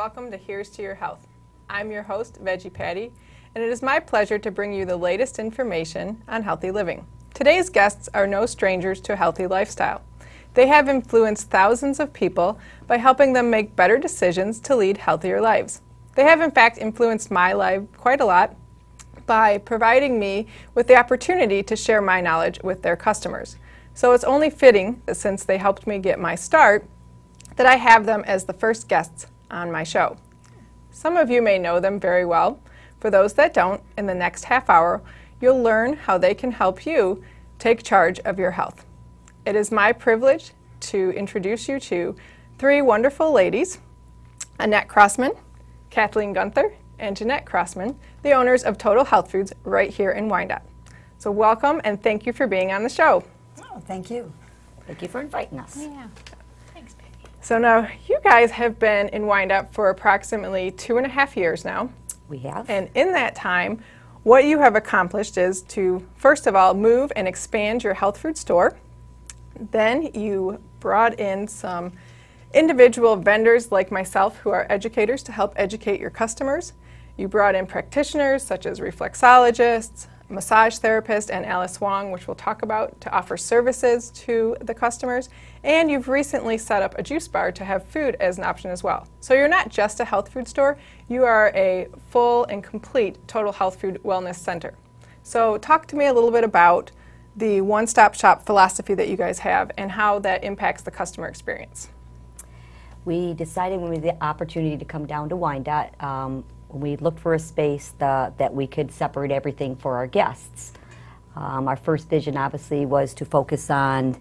welcome to Here's to Your Health. I'm your host, Veggie Patty, and it is my pleasure to bring you the latest information on healthy living. Today's guests are no strangers to a healthy lifestyle. They have influenced thousands of people by helping them make better decisions to lead healthier lives. They have in fact influenced my life quite a lot by providing me with the opportunity to share my knowledge with their customers. So it's only fitting that since they helped me get my start, that I have them as the first guests on my show. Some of you may know them very well. For those that don't, in the next half hour, you'll learn how they can help you take charge of your health. It is my privilege to introduce you to three wonderful ladies, Annette Crossman, Kathleen Gunther, and Jeanette Crossman, the owners of Total Health Foods right here in Wyandotte. So welcome and thank you for being on the show. Oh, thank you. Thank you for inviting us. Yeah. Thanks, baby. So now you guys have been in Wyandotte for approximately 2.5 years now. We have. And in that time, what you have accomplished is to, first of all, move and expand your health food store. Then you brought in some individual vendors like myself who are educators to help educate your customers. You brought in practitioners such as reflexologists, massage therapist, and Alice Wong, which we'll talk about, to offer services to the customers. And you've recently set up a juice bar to have food as an option as well. So you're not just a health food store, you are a full and complete total health food wellness center. So talk to me a little bit about the one-stop shop philosophy that you guys have and how that impacts the customer experience. We decided when we had the opportunity to come down to Wyandotte, we looked for a space that we could separate everything for our guests. Our first vision obviously was to focus on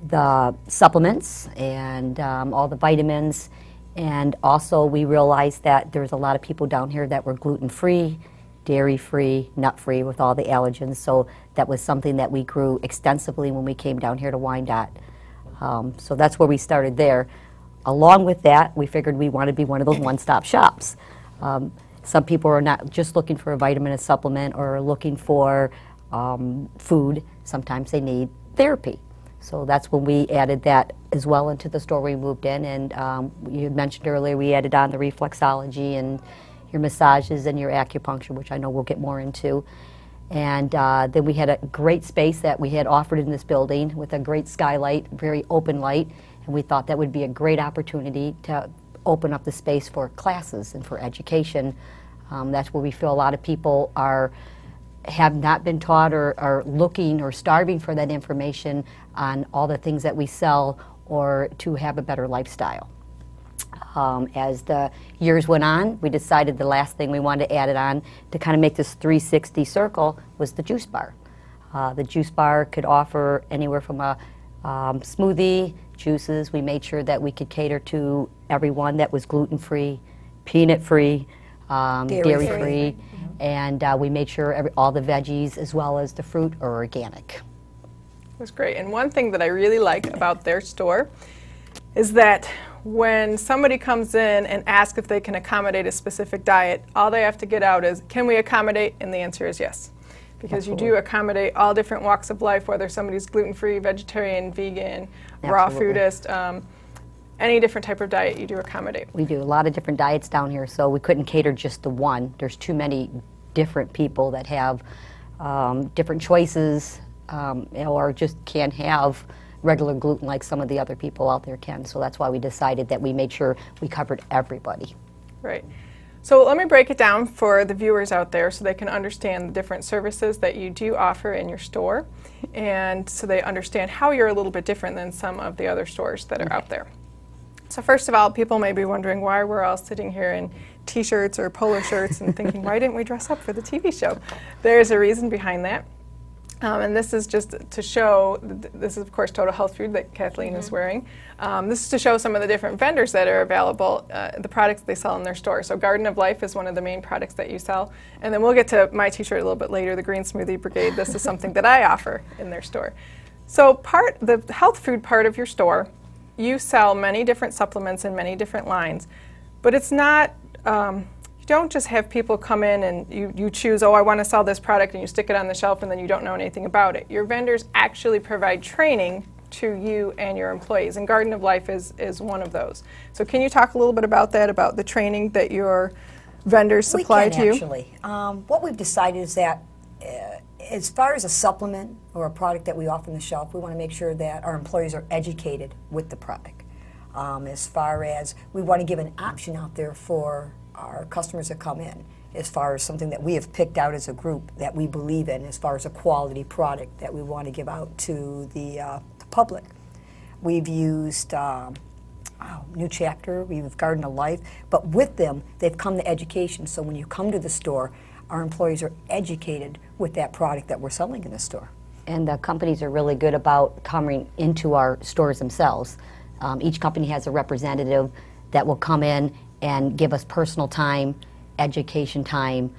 the supplements and all the vitamins, and also we realized that there's a lot of people down here that were gluten-free, dairy-free, nut-free with all the allergens, so that was something that we grew extensively when we came down here to Wyandotte. So that's where we started there. Along with that, we figured we wanted to be one of those one-stop shops. Some people are not just looking for a vitamin, a supplement, or looking for food. Sometimes they need therapy. So that's when we added that as well into the store we moved in. And you mentioned earlier we added on the reflexology and your massages and your acupuncture, which I know we'll get more into. And then we had a great space that we had offered in this building with a great skylight, very open light. And we thought that would be a great opportunity to open up the space for classes and for education. That's where we feel a lot of people have not been taught or are looking or starving for that information on all the things that we sell or to have a better lifestyle. As the years went on, we decided the last thing we wanted to add it on to kind of make this 360 circle was the juice bar. The juice bar could offer anywhere from a smoothie, juices. We made sure that we could cater to everyone that was gluten-free, peanut-free, dairy-free, and we made sure all the veggies as well as the fruit are organic. It was great. And one thing that I really like about their store is that when somebody comes in and asks if they can accommodate a specific diet, all they have to get out is, can we accommodate? And the answer is yes. Because Absolutely. You do accommodate all different walks of life, whether somebody's gluten-free, vegetarian, vegan, raw Absolutely. foodist, any different type of diet you do accommodate. We do a lot of different diets down here, so we couldn't cater just to one. There's too many different people that have different choices or just can't have regular gluten like some of the other people out there can. So that's why we decided that we made sure we covered everybody. Right. So let me break it down for the viewers out there so they can understand the different services that you do offer in your store, and so they understand how you're a little bit different than some of the other stores that are out there. So first of all, people may be wondering why we're all sitting here in t-shirts or polo shirts and thinking, why didn't we dress up for the TV show? There's a reason behind that. And this is just to show, this is of course Total Health Food that Kathleen is wearing. This is to show some of the different vendors that are available, the products they sell in their store. So Garden of Life is one of the main products that you sell. And then we'll get to my t-shirt a little bit later, the Green Smoothie Brigade. This is something that I offer in their store. So the health food part of your store, you sell many different supplements in many different lines. But it's not, you don't just have people come in and you choose, oh, I want to sell this product, and you stick it on the shelf and then you don't know anything about it. Your vendors actually provide training to you and your employees, and Garden of Life is one of those. So can you talk a little bit about that, about the training that your vendors supply to you? Actually. What we've decided is that as far as a supplement or a product that we offer on the shelf, we want to make sure that our employees are educated with the product. As far as we want to give an option out there for our customers that come in, as far as something that we have picked out as a group that we believe in, as far as a quality product that we want to give out to the public. We've used New Chapter, we've Garden of Life, but with them, they've come to education. So when you come to the store, our employees are educated with that product that we're selling in the store. And the companies are really good about coming into our stores themselves. Each company has a representative that will come in and give us personal time, education time.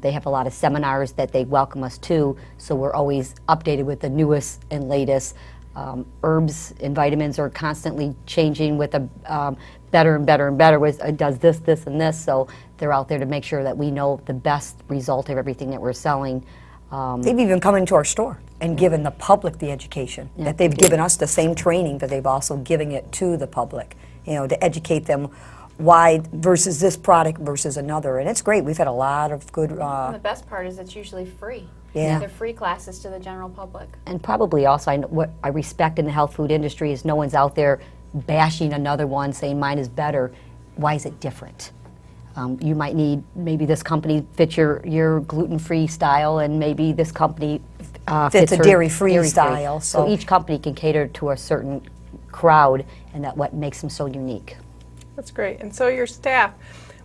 They have a lot of seminars that they welcome us to, so we're always updated with the newest and latest. Herbs and vitamins are constantly changing with a better and better and better. It does this, this, and this, so they're out there to make sure that we know the best result of everything that we're selling. They've even come into our store and given the public the education, that they've given us the same training, but they've also given it to the public, you know, to educate them why versus this product versus another. And it's great. We've had a lot of good... And the best part is it's usually free. Yeah. They're free classes to the general public. And probably also, what I respect in the health food industry is no one's out there bashing another one, saying mine is better. Why is it different? You might need, maybe this company fits your gluten-free style, and maybe this company fits a dairy-free style. So each company can cater to a certain crowd, and that's what makes them so unique. That's great. And so your staff,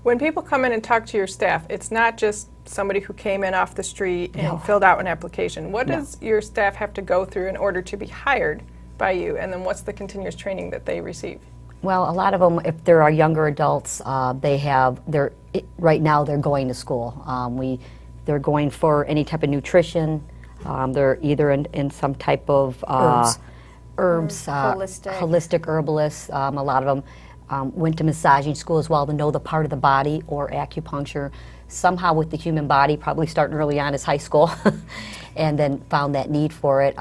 when people come in and talk to your staff, it's not just somebody who came in off the street and filled out an application. What does your staff have to go through in order to be hired by you, and then what's the continuous training that they receive? Well, a lot of them, if there are younger adults, right now they're going to school. They're going for any type of nutrition. They're either in some type of herbs, holistic herbalists. A lot of them went to massaging school as well to know the part of the body, or acupuncture. Somehow with the human body, probably starting early on as high school, and then found that need for it.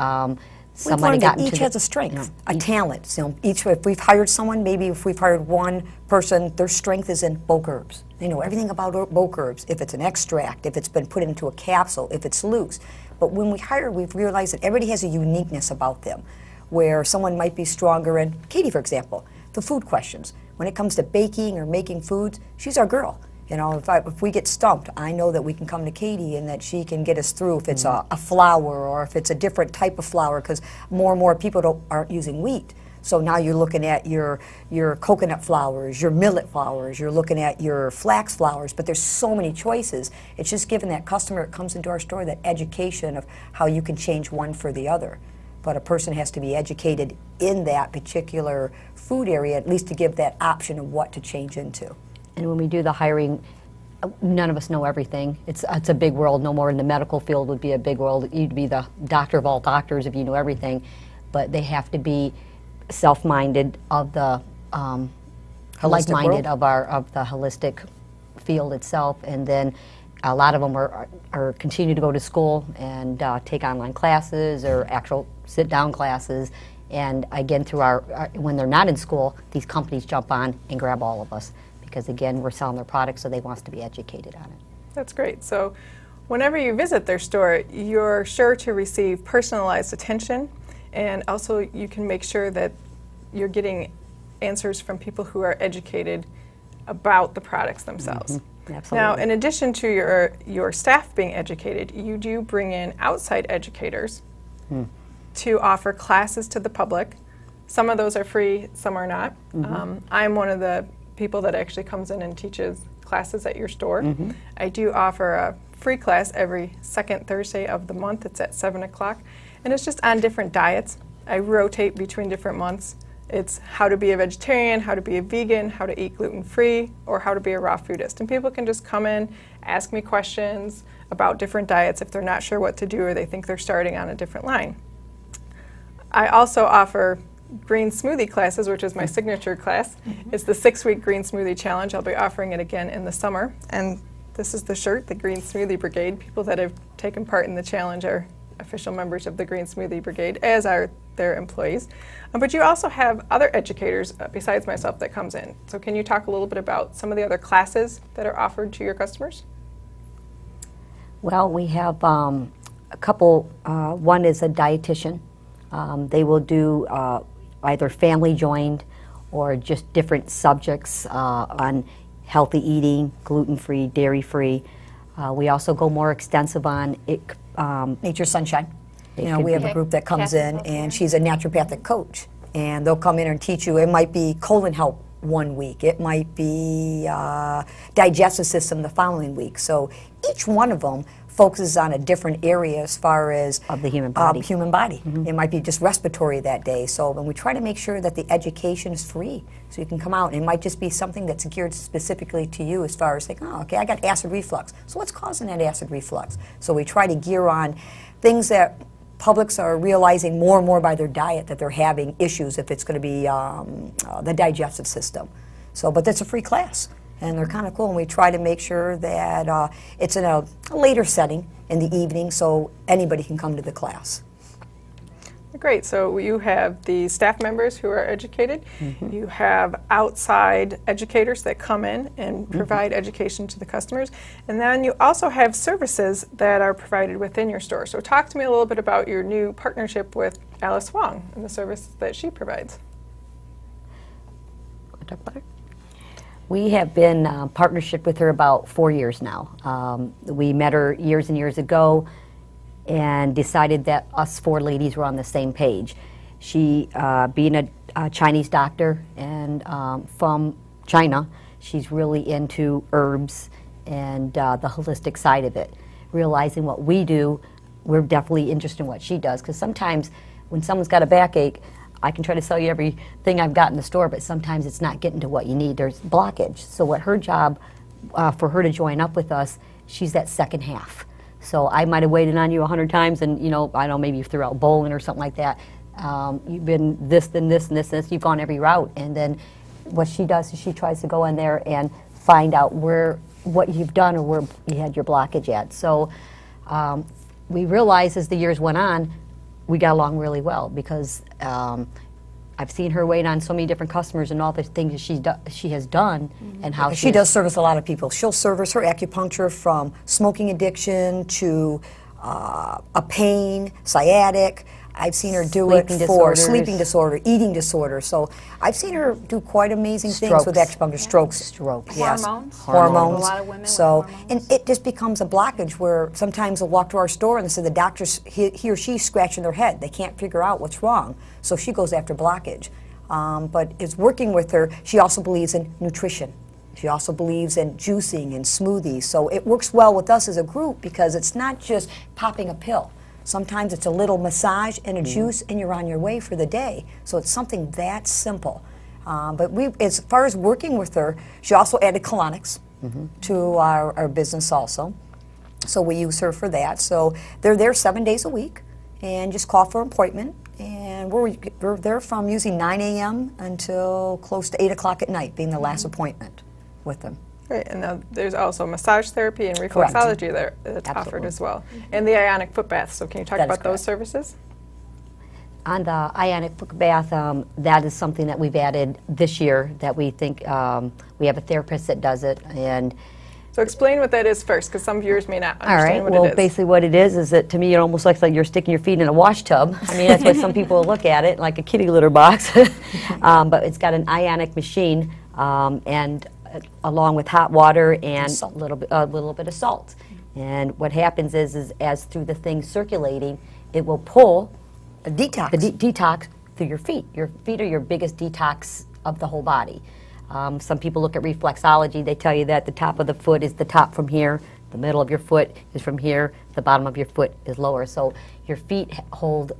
We've learned that each has a strength, a talent. So if we've hired someone, maybe if we've hired one person, their strength is in bulk herbs. They know everything about bulk herbs, if it's an extract, if it's been put into a capsule, if it's loose. But when we hire, we've realized that everybody has a uniqueness about them, where someone might be stronger in, Katie, for example, the food questions. When it comes to baking or making foods, she's our girl. You know, if we get stumped, I know that we can come to Katie and that she can get us through if it's a flour or if it's a different type of flour, because more and more people aren't using wheat. So now you're looking at your coconut flours, your millet flours, you're looking at your flax flours, but there's so many choices. It's just giving that customer that comes into our store that education of how you can change one for the other. But a person has to be educated in that particular food area, at least to give that option of what to change into. And when we do the hiring, none of us know everything. It's a big world. No more in the medical field would be a big world. You'd be the doctor of all doctors if you knew everything. But they have to be self-minded of the like-minded of the holistic field itself. And then a lot of them are continue to go to school and take online classes or actual sit-down classes. And again, through when they're not in school, these companies jump on and grab all of us. Because again, we're selling their products, so they want us to be educated on it. That's great. So whenever you visit their store, you're sure to receive personalized attention, and also you can make sure that you're getting answers from people who are educated about the products themselves. Mm-hmm. Absolutely. Now, in addition to your staff being educated, you do bring in outside educators to offer classes to the public. Some of those are free, some are not. I'm one of the people that actually comes in and teaches classes at your store. I do offer a free class every second Thursday of the month. It's at 7 o'clock, and it's just on different diets. I rotate between different months. It's how to be a vegetarian, how to be a vegan, how to eat gluten-free, or how to be a raw foodist. And people can just come in, ask me questions about different diets if they're not sure what to do or they think they're starting on a different line. I also offer green smoothie classes, which is my signature class. It's the 6-week green smoothie challenge. I'll be offering it again in the summer. And this is the shirt, the Green Smoothie Brigade. People that have taken part in the challenge are official members of the Green Smoothie Brigade, as are their employees. But you also have other educators besides myself that comes in. So can you talk a little bit about some of the other classes that are offered to your customers? Well, we have a couple. One is a dietitian. They will do either family joined or just different subjects on healthy eating, gluten-free, dairy-free. We also go more extensive on Nature Sunshine. You know, could we have be. a group that comes in, Kathy and she's a naturopathic coach, and they'll come in and teach you. It might be colon health one week, it might be digestive system the following week. So each one of them focuses on a different area as far as Of the human body. It might be just respiratory that day. So when we try to make sure that the education is free, so you can come out, and it might just be something that's geared specifically to you as far as like, oh, okay, I got acid reflux. So what's causing that acid reflux? So we try to gear on things that publics are realizing more and more by their diet that they're having issues if it's going to be the digestive system. So, but that's a free class, and they're kind of cool, and we try to make sure that it's in a later setting in the evening so anybody can come to the class. Great. So you have the staff members who are educated. You have outside educators that come in and provide education to the customers. And then you also have services that are provided within your store. So talk to me a little bit about your new partnership with Alice Wong and the services that she provides. Want to talk about her? We have been partnership with her about 4 years now. We met her years and years ago and decided that us four ladies were on the same page. She, being a Chinese doctor and from China, she's really into herbs and the holistic side of it. Realizing what we do, we're definitely interested in what she does, because sometimes when someone's got a backache, I can try to sell you everything I've got in the store, but sometimes it's not getting to what you need. There's blockage. So what her job, for her to join up with us, she's that second half. So I might have waited on you 100 times, and you know, I don't know, maybe you threw out bowling or something like that. You've been this, then this, and this, and this. You've gone every route, and then what she does is she tries to go in there and find out what you've done or where you had your blockage at. So we realized as the years went on, we got along really well, because I've seen her wait on so many different customers and all the things that she has done, and how She does service a lot of people. She'll service her acupuncture from smoking addiction to a pain, sciatic. I've seen her do it Sleeping for disorders. sleeping disorder, eating disorder. So I've seen her do quite amazing things with Strokes. acupuncture. Strokes. Strokes. Yes. Hormones. Hormones. A lot of women with So, hormones. and it just becomes a blockage where sometimes they'll walk to our store and they say the doctor's, he or she's scratching their head. They can't figure out what's wrong. So she goes after blockage. But it's working with her. She also believes in nutrition. She also believes in juicing and smoothies. So it works well with us as a group because it's not just popping a pill. Sometimes it's a little massage and a juice and you're on your way for the day. So it's something that simple. But as far as working with her, she also added colonics to our business also. So we use her for that. So they're there 7 days a week, and just call for an appointment. And we're there from usually 9 a.m. until close to 8 o'clock at night, being the last appointment with them. Right, and now there's also massage therapy and reflexology there that's offered Absolutely. as well, and the ionic foot bath. So can you talk That is about those correct. services? On the ionic foot bath, that is something that we've added this year that we think we have a therapist that does it. And So explain what that is first, because some viewers may not all right, understand what well, it is. basically what it is that to me it almost looks like you're sticking your feet in a wash tub. I mean, that's what some people look at it, like a kitty litter box. But it's got an ionic machine, and along with hot water and Salt. a little bit of salt. And what happens is as through the thing circulating, it will pull A detox. the detox through your feet. Your feet are your biggest detox of the whole body. Some people look at reflexology. They tell you that the top of the foot is the top from here, the middle of your foot is from here, the bottom of your foot is lower. So your feet hold,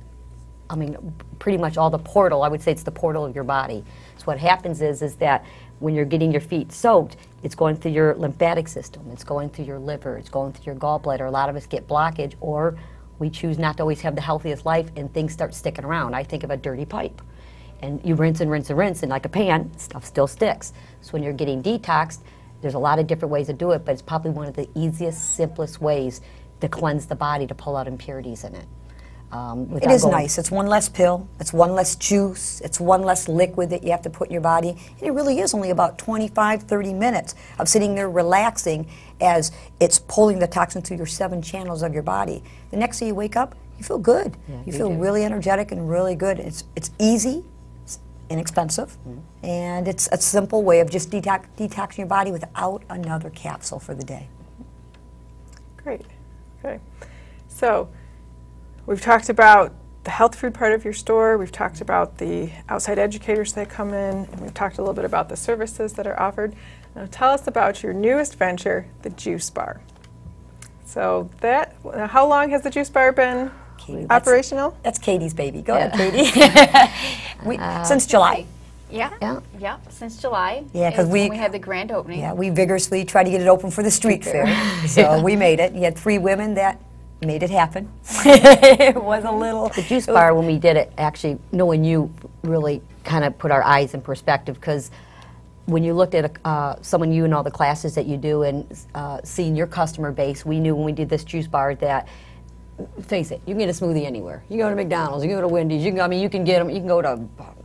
I mean, pretty much all the portal. I would say it's the portal of your body. So what happens is that when you're getting your feet soaked, it's going through your lymphatic system, it's going through your liver, it's going through your gallbladder. A lot of us get blockage, or we choose not to always have the healthiest life and things start sticking around. I think of a dirty pipe. And you rinse and rinse and rinse, and like a pan, stuff still sticks. So when you're getting detoxed, there's a lot of different ways to do it, but it's probably one of the easiest, simplest ways to cleanse the body, to pull out impurities in it. It is nice. It's one less pill. It's one less juice. It's one less liquid that you have to put in your body. And it really is only about 25, 30 minutes of sitting there relaxing as it's pulling the toxin through your 7 channels of your body. The next day you wake up, you feel good. Yeah, you feel really energetic and really good. It's easy, it's inexpensive, and it's a simple way of just detoxing your body without another capsule for the day. Great. Okay. So we've talked about the health food part of your store. We've talked about the outside educators that come in, and we've talked a little bit about the services that are offered. Now tell us about your newest venture, the Juice Bar. So how long has the Juice Bar been operational? That's Katie's baby. Go ahead, Katie. Since July. Yeah, since July. Yeah, because we had the grand opening. Yeah, we vigorously tried to get it open for the street fair. So we made it. You had 3 women that made it happen. It was a little... The Juice Bar, when we did it, actually, knowing you really kind of put our eyes in perspective, because when you looked at someone you and all the classes that you do and seeing your customer base, we knew when we did this Juice Bar that, face it, you can get a smoothie anywhere. You can go to McDonald's, you can go to Wendy's, you can get them, you can go to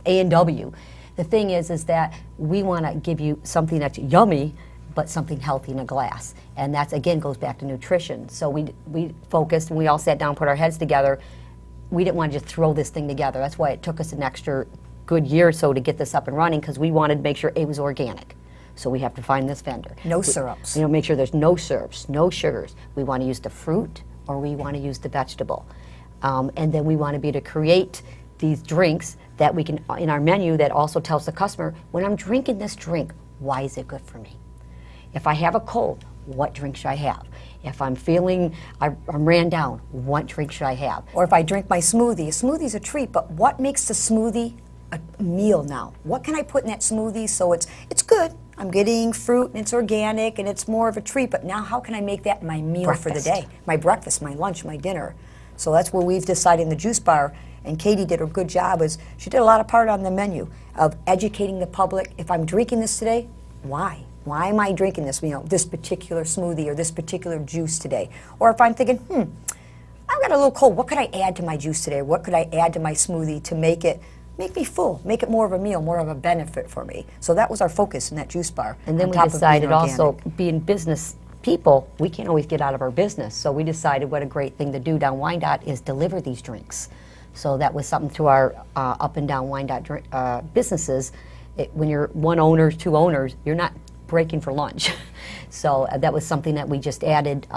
A&W. The thing is that we want to give you something that's yummy, but something healthy in a glass. And that's, again, goes back to nutrition. So we focused, and we all sat down, put our heads together. We didn't want to just throw this thing together. That's why it took us an extra good year or so to get this up and running, because we wanted to make sure it was organic. So we have to find this vendor. No syrups. Make sure there's no syrups, no sugars. We want to use the fruit, or we want to use the vegetable. And then we want to be able to create these drinks that we can, in our menu, that also tells the customer, when I'm drinking this drink, why is it good for me? If I have a cold, what drink should I have? If I'm feeling, I'm ran down, what drink should I have? Or if I drink my smoothie, a smoothie's a treat, but what makes the smoothie a meal now? What can I put in that smoothie so it's good? I'm getting fruit and it's organic and it's more of a treat, but now how can I make that my meal for the day? My breakfast, my lunch, my dinner. So that's where we've decided in the Juice Bar, and Katie did a good job, is she did a lot of part on the menu of educating the public. If I'm drinking this today, why? Why am I drinking this, this particular smoothie or this particular juice today? Or if I'm thinking, I've got a little cold, what could I add to my juice today? What could I add to my smoothie to make me full, make it more of a meal, more of a benefit for me? So that was our focus in that Juice Bar. And then we decided also, being business people, we can't always get out of our business. So we decided what a great thing to do down Wyandotte is deliver these drinks. So that was something to our up and down Wyandotte businesses. When you're 1 owner, 2 owners, you're not breaking for lunch. So that was something that we just added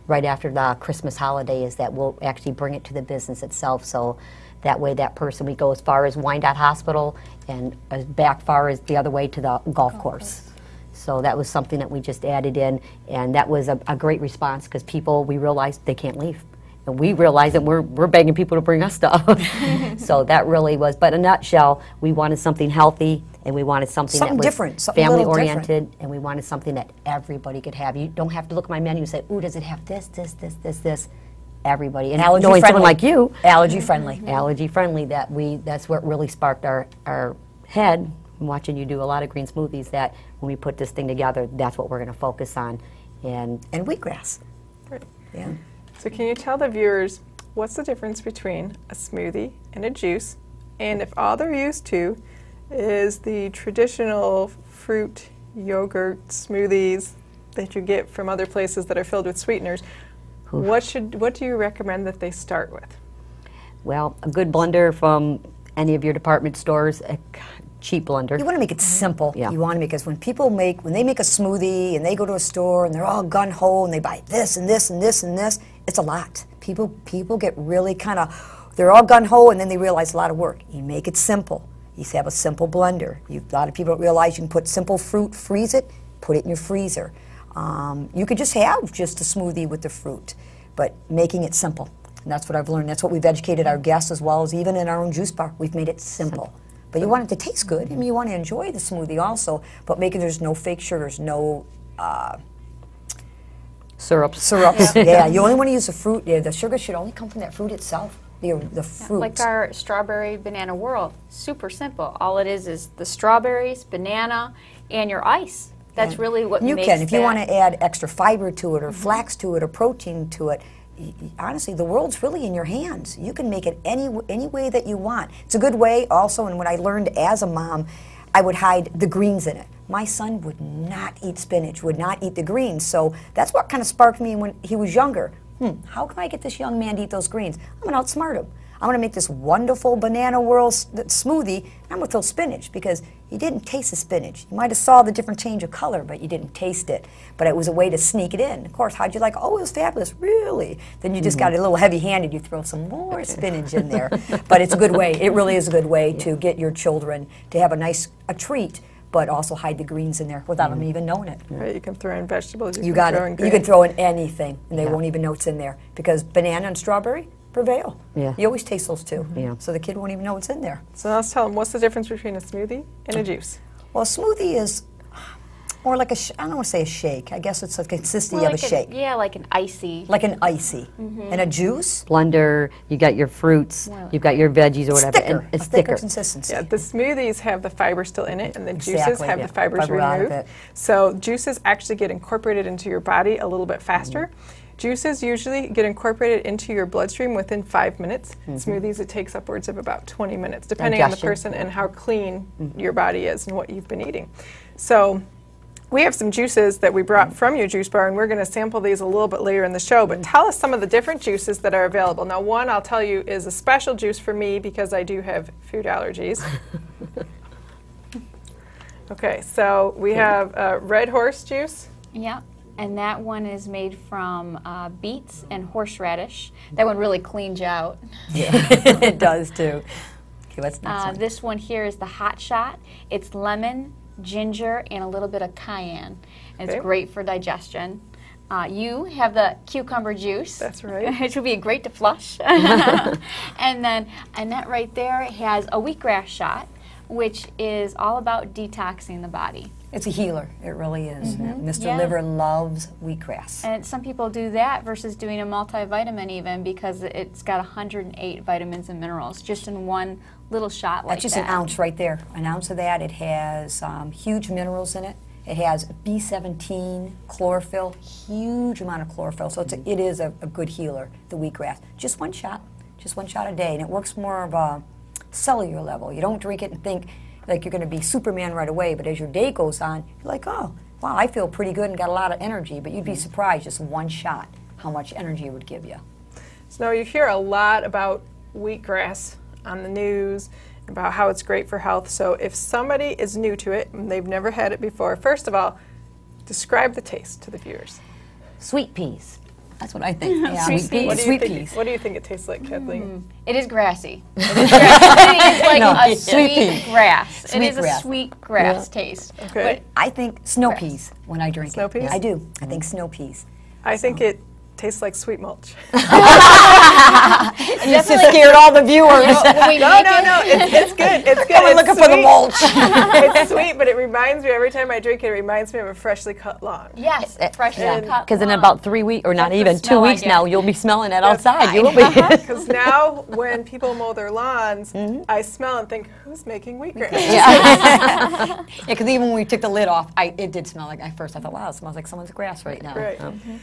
right after the Christmas holiday, is that we'll actually bring it to the business itself. So that way that person, we go as far as Wyandotte Hospital and as back far as the other way to the golf course. So that was something that we just added in, and that was a great response, because we realized they can't leave. And we realized that we're begging people to bring us stuff. So that really was, but in a nutshell, we wanted something healthy, and we wanted something that was different, family-oriented, and we wanted something that everybody could have. You don't have to look at my menu and say, ooh, does it have this, this, this, this, this? Everybody. And knowing someone like you. Allergy-friendly. Allergy-friendly, that's what really sparked our head, watching you do a lot of green smoothies, that when we put this thing together, that's what we're going to focus on. And wheatgrass. Right. Yeah. So can you tell the viewers what's the difference between a smoothie and a juice, and if all they're used to is the traditional fruit yogurt smoothies that you get from other places that are filled with sweeteners, what do you recommend that they start with? Well, a good blender from any of your department stores, a cheap blender. You want to make it simple. Yeah. You want to make, because when they make a smoothie and they go to a store and they're all gun-ho and they buy this and this and this and this, it's a lot. People get really they're all gun-ho, and then they realize a lot of work. You make it simple. You have a simple blender. A lot of people don't realize you can put simple fruit, freeze it, put it in your freezer. You could just have just a smoothie with the fruit, but making it simple. And that's what I've learned. That's what we've educated our guests, as well as even in our own Juice Bar. We've made it simple. But you want it to taste good. I mean, you want to enjoy the smoothie also, but there's no fake sugars, no syrups. Yeah, you only want to use the fruit. Yeah, the sugar should only come from that fruit itself. The fruit. Like our strawberry banana whirl, super simple. All it is the strawberries, banana, and your ice. That's really what you makes can. If you that. want to add extra fiber to it, or flax to it, or protein to it, honestly, the world's really in your hands. You can make it any way that you want. It's a good way also, and when I learned as a mom, I would hide the greens in it. My son would not eat spinach, would not eat the greens, so that's what kind of sparked me when he was younger. How can I get this young man to eat those greens? I'm going to outsmart him. I'm going to make this wonderful Banana World smoothie, and I'm going to throw spinach, because you didn't taste the spinach. You might have saw the different change of color, but you didn't taste it. But it was a way to sneak it in. Of course, how'd you like? Oh, it was fabulous. Really? Then you just got a little heavy-handed. You throw some more spinach in there. But it's a good way. It really is a good way to get your children to have a treat, but also hide the greens in there without them even knowing it. Right, you can throw in vegetables. You got it. You can throw in anything, and they won't even know it's in there, because banana and strawberry prevail. Yeah. You always taste those two. Yeah. So the kid won't even know what's in there. So now let's tell them, what's the difference between a smoothie and a juice? Well, a smoothie is more like I don't want to say a shake. I guess it's a consistency of a shake. Yeah, like an icy. Like an icy. And a juice? Blender, you got your fruits, you've got your veggies or whatever. Thicker. And it's a thicker thicker. consistency. Yeah, the smoothies have the fiber still in it, and the juices Exactly, have yeah. the fibers Fiber out of removed. it. So juices actually get incorporated into your body a little bit faster. Juices usually get incorporated into your bloodstream within 5 minutes. Smoothies, it takes upwards of about 20 minutes, depending on the Digestion. person and how clean your body is and what you've been eating. So we have some juices that we brought from your juice bar, and we're going to sample these a little bit later in the show. But tell us some of the different juices that are available. Now, one I'll tell you is a special juice for me because I do have food allergies. Okay, so we have Red Horse juice. Yeah, and that one is made from beets and horseradish. That one really cleans you out. Yeah, it does too. Okay, what's the next one? This one here is the Hot Shot. It's lemon, ginger, and a little bit of cayenne. And Okay. it's great for digestion. You have the cucumber juice. That's right. Which would be great to flush. And then Annette right there has a wheatgrass shot, which is all about detoxing the body. It's a healer. It really is. Mr. Yeah. Liver loves wheatgrass. And some people do that versus doing a multivitamin even, because it's got 108 vitamins and minerals just in one little shot like That's just that. an ounce right there. An ounce of that. It has huge minerals in it. It has B17, chlorophyll, huge amount of chlorophyll. So it is a good healer, the wheatgrass. Just one shot a day. And it works more of a cellular level. You don't drink it and think like you're going to be Superman right away, but as your day goes on, you're like, oh, wow, I feel pretty good and got a lot of energy. But you'd be surprised, just one shot, how much energy it would give you. So now you hear a lot about wheatgrass on the news, about how it's great for health. So if somebody is new to it and they've never had it before, first of all, describe the taste to the viewers. Sweet peas. That's what I think. Yeah. Sweet peas. What do you Sweet think? peas. What do you think it tastes like, Kathleen? It is grassy. It is grassy. It is like No, a sweet sweet pea. grass. Sweet it is grass. a sweet grass taste. Okay. I think snow Grass. peas when I drink Snow it. peas? I do. I think snow peas. I think it tastes like sweet mulch. You just scared all the viewers. When we No, make no, it- no, it's good. It's good. Come It's looking for the sweet. mulch. It's sweet, but it reminds me, every time I drink it, it reminds me of a freshly cut lawn. Yes, freshly cut. Because in lawn. about 3 weeks, or not That's the even 2 smell I weeks get. now, you'll be smelling it That's outside. You will be. Because now, when people mow their lawns, I smell and think, who's making wheatgrass? Yeah, because even when we took the lid off, it did smell like, at first I thought, wow, it smells like someone's grass right now. Right.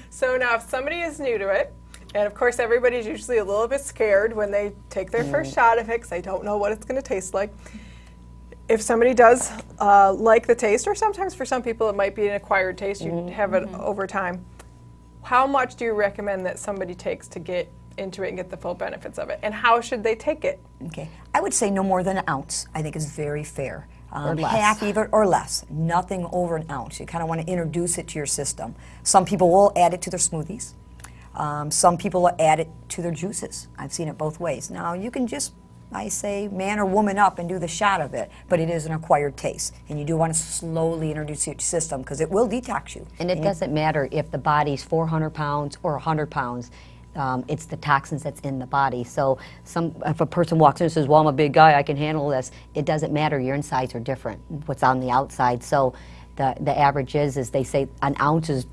So now, if somebody is new to it, and of course everybody's usually a little bit scared when they take their first shot of it because they don't know what it's going to taste like. If somebody does like the taste, or sometimes for some people it might be an acquired taste, you have it over time, how much do you recommend that somebody takes to get into it and get the full benefits of it? And how should they take it? Okay. I would say no more than an ounce, I think is very fair. Or less. Half even or less. Nothing over an ounce. You kind of want to introduce it to your system. Some people will add it to their smoothies. Some people will add it to their juices. I've seen it both ways. Now, you can just, I say, man or woman up and do the shot of it, but it is an acquired taste. And you do want to slowly introduce it to your system because it will detox you. And it doesn't matter if the body's 400 pounds or 100 pounds. It's the toxins that's in the body. So if a person walks in and says, well, I'm a big guy, I can handle this, it doesn't matter. Your insides are different, what's on the outside. So the average is they say an ounce is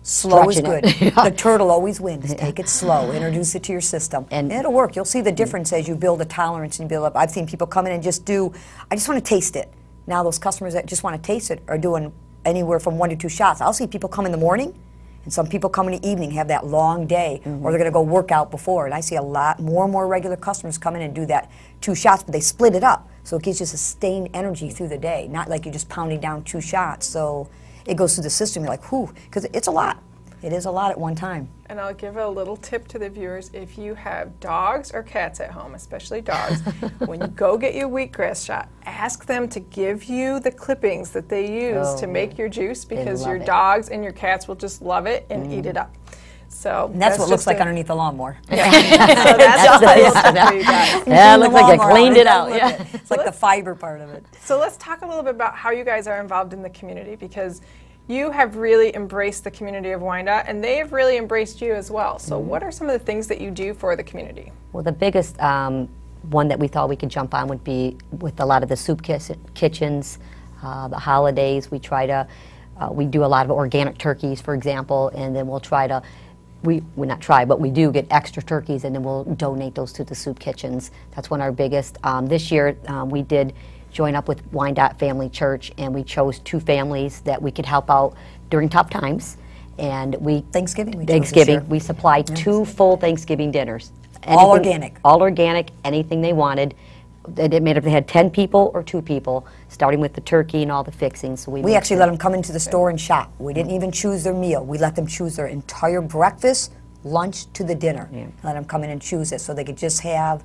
Slow is stretching good. it. The turtle always wins. Take it slow. Introduce it to your system. And it'll work. You'll see the difference as you build a tolerance and you build up. I've seen people come in and just do, I just want to taste it. Now those customers that just want to taste it are doing anywhere from 1 to 2 shots. I'll see people come in the morning And some people come in the evening, have that long day, or they're going to go work out before. And I see a lot more and more regular customers come in and do that 2 shots, but they split it up. So it gives you sustained energy through the day, not like you're just pounding down 2 shots. So it goes through the system. You're like, whew, because it's a lot. It is a lot at one time. And I'll give a little tip to the viewers. If you have dogs or cats at home, especially dogs, when you go get your wheatgrass shot, ask them to give you the clippings that they use to make your juice, because your dogs and your cats will just love it and eat it up. So and that's what it looks like underneath the lawnmower. Yeah. So that's a little tip for you guys. Yeah, it looks like I cleaned it out. Yeah. It's like the fiber part of it. So let's talk a little bit about how you guys are involved in the community, because you have really embraced the community of Wyandotte, and they have really embraced you as well. So what are some of the things that you do for the community? Well, the biggest one that we thought we could jump on would be with a lot of the soup kitchens, the holidays. We try to, we do a lot of organic turkeys, for example, and then we'll try to, we not try, but we do get extra turkeys, and then we'll donate those to the soup kitchens. That's one of our biggest. This year we did join up with Wyandotte Family Church, and we chose 2 families that we could help out during tough times. And Thanksgiving, we supplied 2 full Thanksgiving dinners. All organic. All organic, anything they wanted. It didn't matter if they had 10 people or 2 people, starting with the turkey and all the fixings. So we actually let them come into the store and shop. We didn't even choose their meal. We let them choose their entire breakfast, lunch to the dinner. Let them come in and choose it so they could just have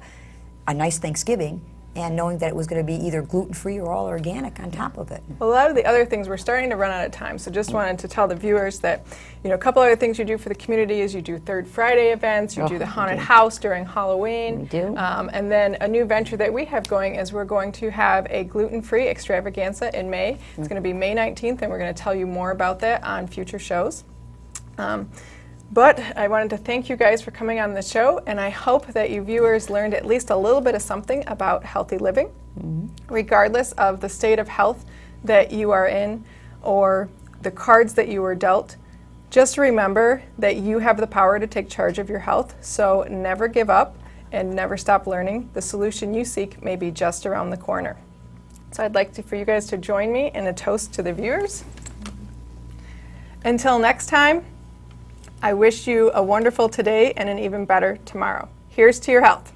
a nice Thanksgiving, and knowing that it was going to be either gluten-free or all organic on top of it. Well, a lot of the other things, we're starting to run out of time, so just wanted to tell the viewers that, you know, a couple other things you do for the community is you do Third Friday events, you do the haunted house during Halloween. We do. And then a new venture that we have going is we're going to have a gluten-free extravaganza in May. It's going to be May 19th, and we're going to tell you more about that on future shows. But I wanted to thank you guys for coming on the show, and I hope that you viewers learned at least a little bit of something about healthy living, regardless of the state of health that you are in or the cards that you were dealt. Just remember that you have the power to take charge of your health, so never give up and never stop learning. The solution you seek may be just around the corner. So I'd like for you guys to join me in a toast to the viewers. Until next time, I wish you a wonderful today and an even better tomorrow. Here's to your health.